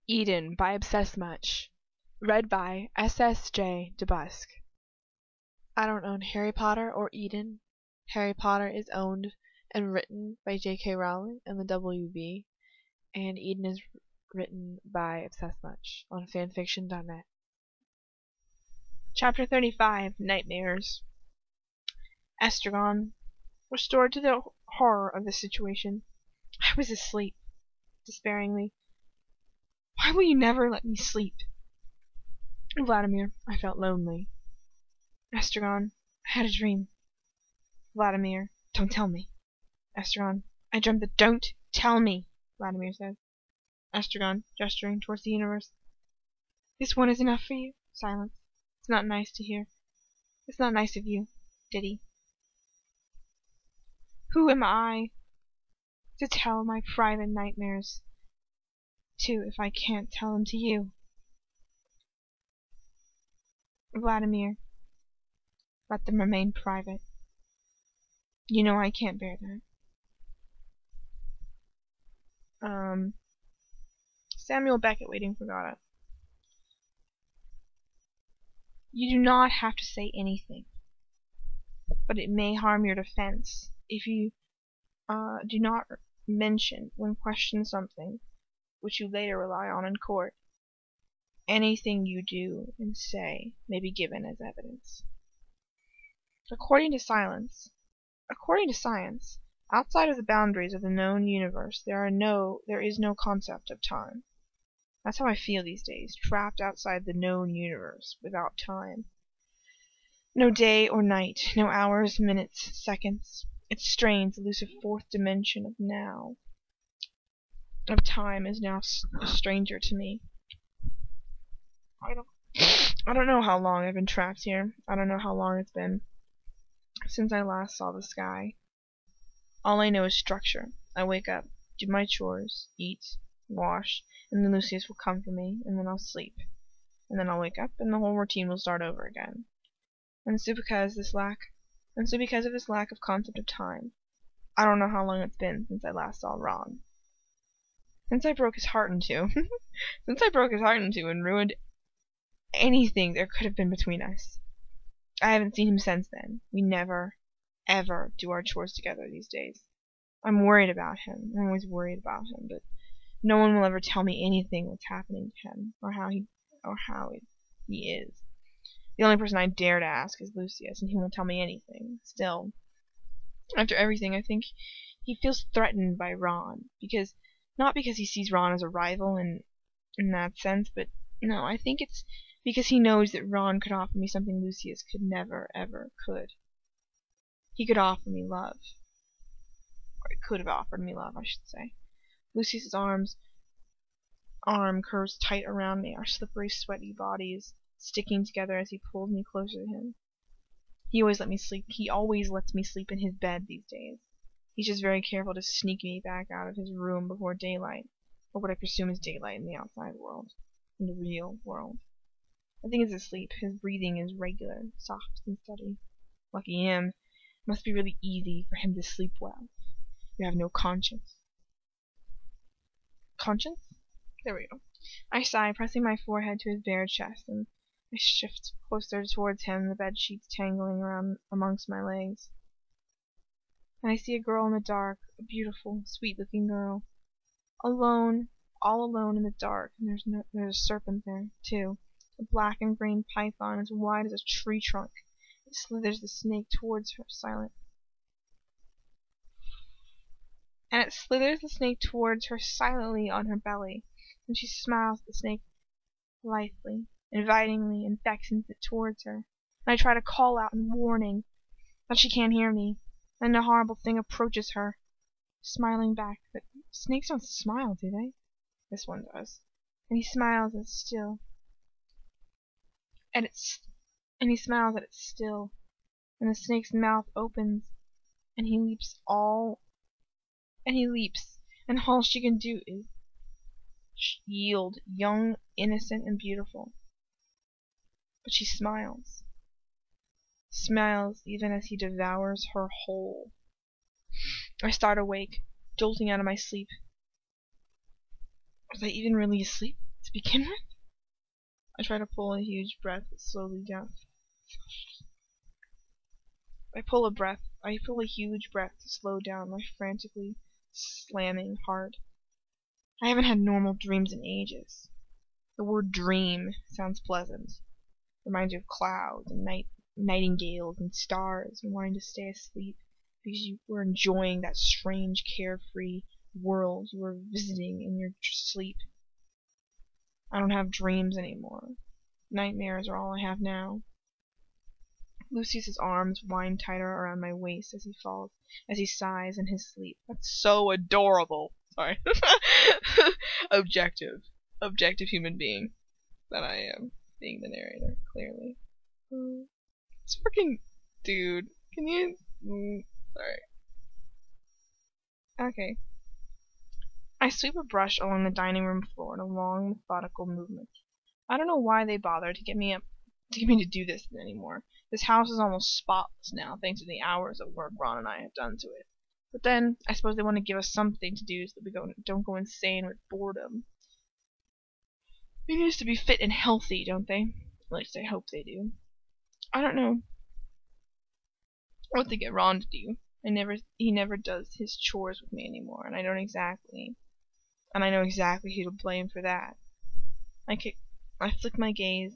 Eden by obsessmuch. Read by SsjDeBusk. I don't own Harry Potter or Eden. Harry Potter is owned and written by J.K. Rowling and the WB, and Eden is written by obsessmuch on fanfiction.net. Chapter 35, Nightmares. Estragon. Restored to the horror of the situation. I was asleep. Despairingly. Why will you never let me sleep? Vladimir, I felt lonely. Estragon, I had a dream. Vladimir, don't tell me. Estragon, I dreamt that. Don't tell me, Vladimir said. Estragon, gesturing towards the universe. This one is enough for you? Silence. It's not nice to hear. It's not nice of you, Diddy. Who am I to tell my private nightmares to if I can't tell them to you? Vladimir, let them remain private. You know I can't bear that. Samuel Beckett waiting for Godot. You do not have to say anything, but it may harm your defense if you do not mention when questioned something which you later rely on in court. Anything you do and say may be given as evidence. According to science, outside of the boundaries of the known universe, there is no concept of time. That's how I feel these days, trapped outside the known universe, without time. No day or night, no hours, minutes, seconds. Its strange, elusive fourth dimension of time is now a stranger to me. I don't know how long I've been trapped here. I don't know how long it's been since I last saw the sky. All I know is structure. I wake up, do my chores, eat, wash, and then Lucius will come for me, and then I'll sleep. And then I'll wake up, and the whole routine will start over again. And so because of this lack of concept of time, I don't know how long it's been since I last saw Ron. Since I broke his heart in two. And ruined anything there could have been between us. I haven't seen him since then. We never, ever do our chores together these days. I'm worried about him. I'm always worried about him, but no one will ever tell me anything what's happening to him, or how he is. The only person I dare to ask is Lucius, and he won't tell me anything. Still, after everything, I think he feels threatened by Ron, not because he sees Ron as a rival in that sense, but no, I think it's because he knows that Ron could offer me something Lucius could never, ever could. He could offer me love. Or he could have offered me love, I should say. Lucius's arm curves tight around me, our slippery, sweaty bodies sticking together as he pulled me closer to him. He always lets me sleep in his bed these days. He's just very careful to sneak me back out of his room before daylight, or what I presume is daylight in the outside world, in the real world. I think he's asleep. His breathing is regular, soft and steady. Lucky him. It must be really easy for him to sleep well. You have no conscience. Conscience? There we go. I sigh, pressing my forehead to his bare chest, and I shift closer towards him, the bed sheets tangling around amongst my legs. And I see a girl in the dark, a beautiful, sweet-looking girl. Alone, all alone in the dark, and there's a serpent there, too. A black and green python as wide as a tree trunk. It slithers the snake towards her silently on her belly, and she smiles at the snake lithely, invitingly, and beckons it towards her. And I try to call out in warning, but she can't hear me, and the horrible thing approaches her, smiling back. But snakes don't smile, do they? This one does. And he smiles at it still. And he smiles at it still, and the snake's mouth opens, and he leaps, and all she can do is yield, young, innocent, and beautiful. But she smiles even as he devours her whole. I start awake, jolting out of my sleep. Was I even really asleep? To begin with? I try to pull a huge breath slowly down. I pull a huge breath to slow down my frantically slamming heart. I haven't had normal dreams in ages. The word dream sounds pleasant. Reminds you of clouds and nightingales and stars and wanting to stay asleep because you were enjoying that strange carefree world you were visiting in your sleep. I don't have dreams anymore. Nightmares are all I have now. Lucius's arms wind tighter around my waist as he sighs in his sleep. That's so adorable. Sorry. Objective human being that I am, being the narrator, clearly. It's freaking dude. Can you? Sorry. Okay. I sweep a brush along the dining room floor in a long, methodical movement. I don't know why they bothered to get me to do this anymore. This house is almost spotless now, thanks to the hours of work Ron and I have done to it. But then, I suppose they want to give us something to do so that we don't go insane with boredom. They need us to be fit and healthy, don't they? At least I hope they do. I don't know what to get Ron to do. He never does his chores with me anymore, and I know exactly who to blame for that. I flick my gaze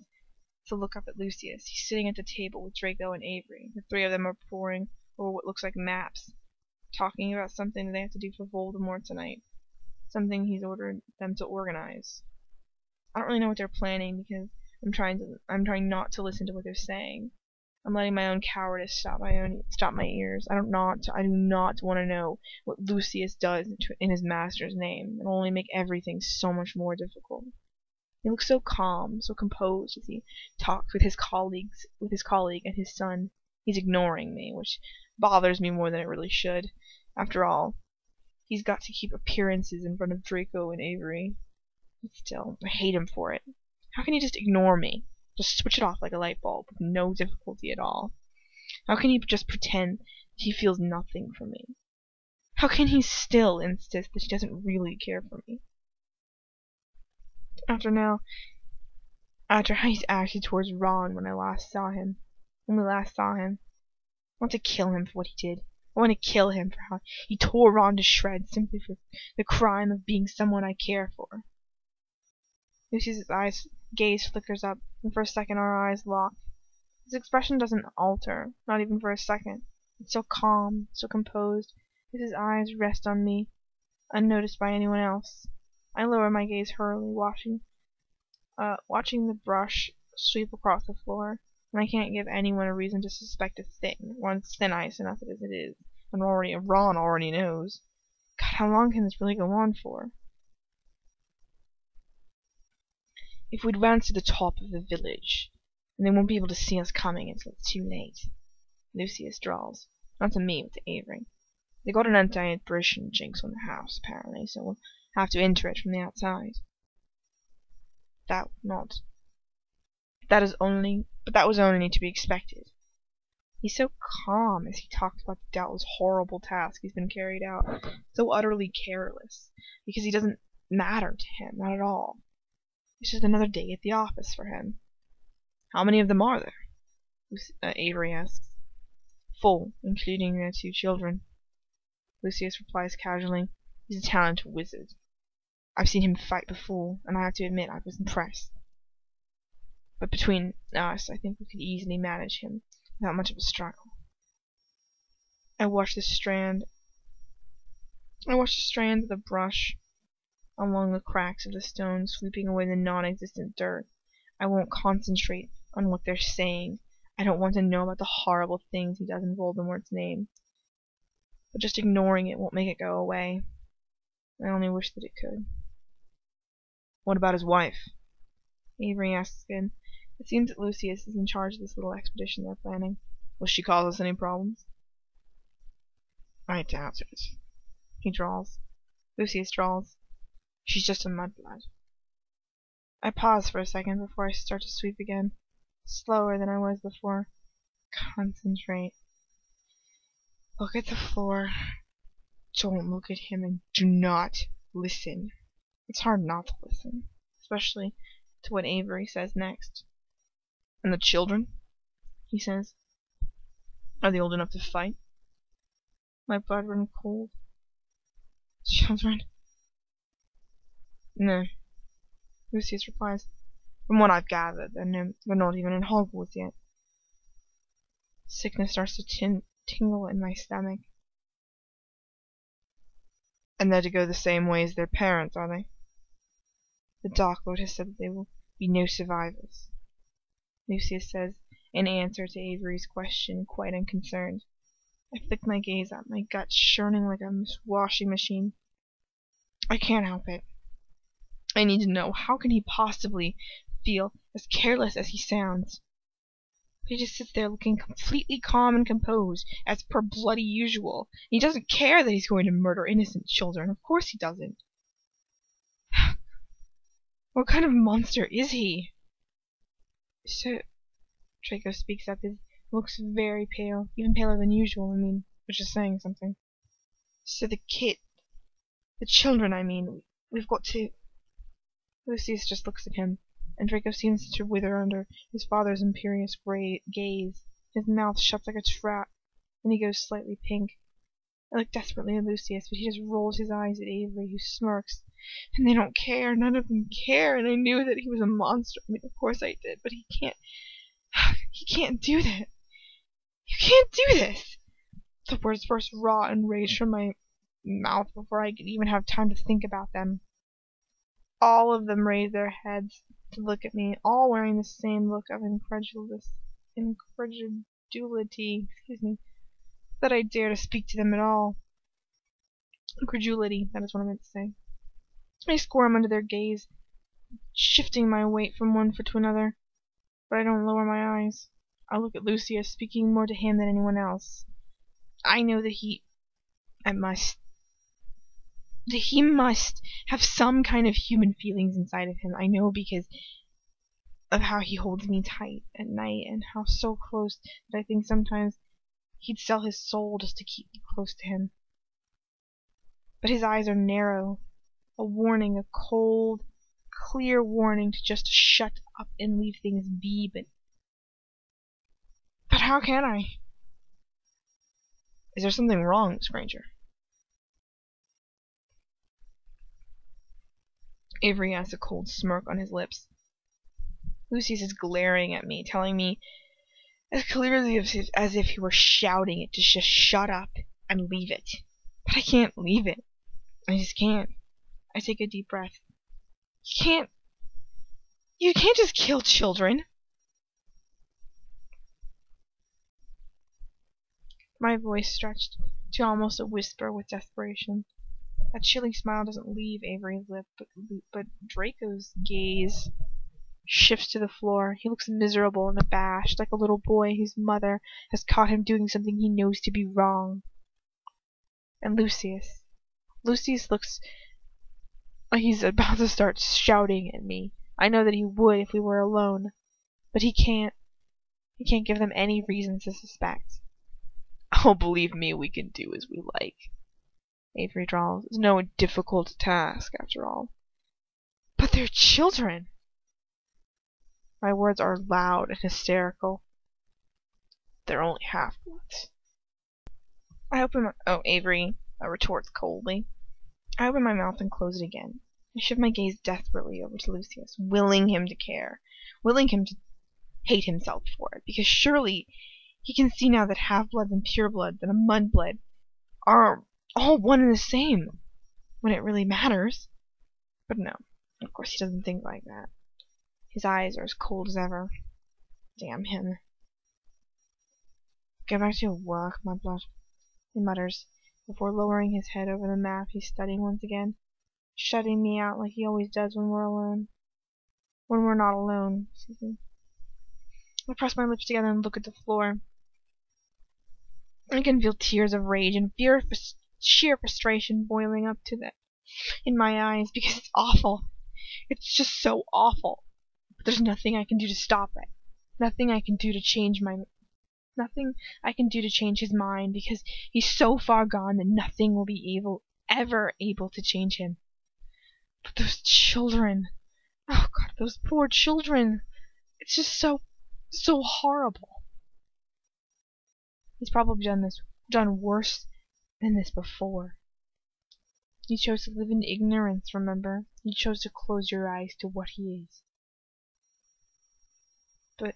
to look up at Lucius. He's sitting at the table with Draco and Avery. The three of them are poring over what looks like maps, talking about something that they have to do for Voldemort tonight. Something he's ordered them to organize. I don't really know what they're planning because I'm trying not to listen to what they're saying. I'm letting my own cowardice stop my ears. I do not want to know what Lucius does in his master's name. It'll only make everything so much more difficult. He looks so calm, so composed as he talks with his colleague and his son. He's ignoring me, which bothers me more than it really should. After all, he's got to keep appearances in front of Draco and Avery. But still, I hate him for it. How can he just ignore me? Just switch it off like a light bulb with no difficulty at all. How can he just pretend that he feels nothing for me? How can he still insist that he doesn't really care for me? After how he's acted towards Ron when we last saw him. I want to kill him for what he did. I want to kill him for how he tore Ron to shreds simply for the crime of being someone I care for. Lucius's gaze flickers up, and for a second our eyes lock. His expression doesn't alter, not even for a second. It's so calm, so composed, as his eyes rest on me, unnoticed by anyone else. I lower my gaze hurriedly, watching the brush sweep across the floor, and I can't give anyone a reason to suspect a thing. Ron's thin ice enough as it is, and Ron already knows. God, how long can this really go on for? If we advance to the top of the village, then they won't be able to see us coming until it's too late. Lucius drawls. Not to me, but to Avery. They got an anti-apparition jinx on the house, apparently, so we'll have to enter it from the outside. That was only to be expected. He's so calm as he talks about the doubtless horrible task he's been carried out, so utterly careless, because he doesn't matter to him, not at all. It's just another day at the office for him. How many of them are there? Avery asks. Full, including their 2 children. Lucius replies casually. He's a talented wizard. I've seen him fight before, and I have to admit I was impressed. But between us, I think we could easily manage him without much of a struggle. I watch the strands of the brush along the cracks of the stone, sweeping away the non-existent dirt. I won't concentrate on what they're saying. I don't want to know about the horrible things he does in Voldemort's name. But just ignoring it won't make it go away. I only wish that it could. What about his wife? Avery asks again. It seems that Lucius is in charge of this little expedition they're planning. Will she cause us any problems? I doubt it. He drawls. Lucius drawls. She's just a mudblood. I pause for a second before I start to sweep again, slower than I was before. Concentrate. Look at the floor. Don't look at him, and do not listen. It's hard not to listen, especially to what Avery says next. "And the children?" he says. "Are they old enough to fight?" My blood runs cold. "Children?" "No," Lucius replies. "From what I've gathered, they're not even in Hogwarts yet." Sickness starts to tingle in my stomach. "And they're to go the same way as their parents, are they?" "The Dark Lord has said that there will be no survivors," Lucius says in answer to Avery's question, quite unconcerned. I flick my gaze up, my gut churning like a washing machine. I can't help it. I need to know, how can he possibly feel as careless as he sounds? But he just sits there looking completely calm and composed, as per bloody usual. He doesn't care that he's going to murder innocent children. Of course he doesn't. What kind of monster is he? "So," Draco speaks up. He looks very pale, even paler than usual, which is saying something. "So the children, we've got to..." Lucius just looks at him, and Draco seems to wither under his father's imperious gaze. His mouth shuts like a trap, and he goes slightly pink. I look desperately at Lucius, but he just rolls his eyes at Avery, who smirks. And they don't care, none of them care, and I knew that he was a monster. Of course I did, but he can't do that. You can't do this! The words burst raw and rage from my mouth before I could even have time to think about them. All of them raised their heads to look at me, all wearing the same look of incredulity, that I dare to speak to them at all. Incredulity, that is what I meant to say. I squirm under their gaze, shifting my weight from one foot to another, but I don't lower my eyes. I look at Lucius, speaking more to him than anyone else. I know that he must have some kind of human feelings inside of him. I know because of how he holds me tight at night, and how so close that I think sometimes he'd sell his soul just to keep me close to him. But his eyes are narrow, a warning, a cold, clear warning to just shut up and leave things be, but how can I? Is there something wrong, Miss Granger? Avery has a cold smirk on his lips. Lucius is glaring at me, telling me as clearly as if he were shouting it to just shut up and leave it. But I can't leave it. I just can't. I take a deep breath. You can't just kill children. My voice stretched to almost a whisper with desperation. A chilling smile doesn't leave Avery's lip, but Draco's gaze shifts to the floor. He looks miserable and abashed, like a little boy whose mother has caught him doing something he knows to be wrong. And Lucius looks like he's about to start shouting at me. I know that he would if we were alone, but he can't. He can't give them any reason to suspect. "Oh, believe me, we can do as we like," Avery drawls. "It's no difficult task, after all." "But they're children!" My words are loud and hysterical. "They're only half-bloods." Avery retorts coldly. I open my mouth and close it again. I shift my gaze desperately over to Lucius, willing him to care, willing him to hate himself for it, because surely he can see now that half-bloods and purebloods and a mudblood are all one and the same, when it really matters. But no, of course he doesn't think like that. His eyes are as cold as ever. Damn him. "Go back to your work, Mudblood," he mutters, before lowering his head over the map he's studying once again, shutting me out like he always does when we're alone. When we're not alone, excuse me. I press my lips together and look at the floor. I can feel tears of rage and sheer frustration boiling up in my eyes, because it's awful. It's just so awful. But there's nothing I can do to stop it. Nothing I can do to change his mind, because he's so far gone that nothing will be ever able to change him. But those children... Oh Those poor children. It's just so horrible. He's probably done worse than this before. You chose to live in ignorance, remember? You chose to close your eyes to what he is. But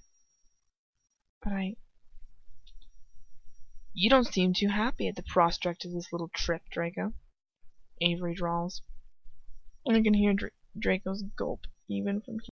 You don't seem too happy at the prospect of this little trip, Draco. Avery drawls. I can hear Draco's gulp even from here.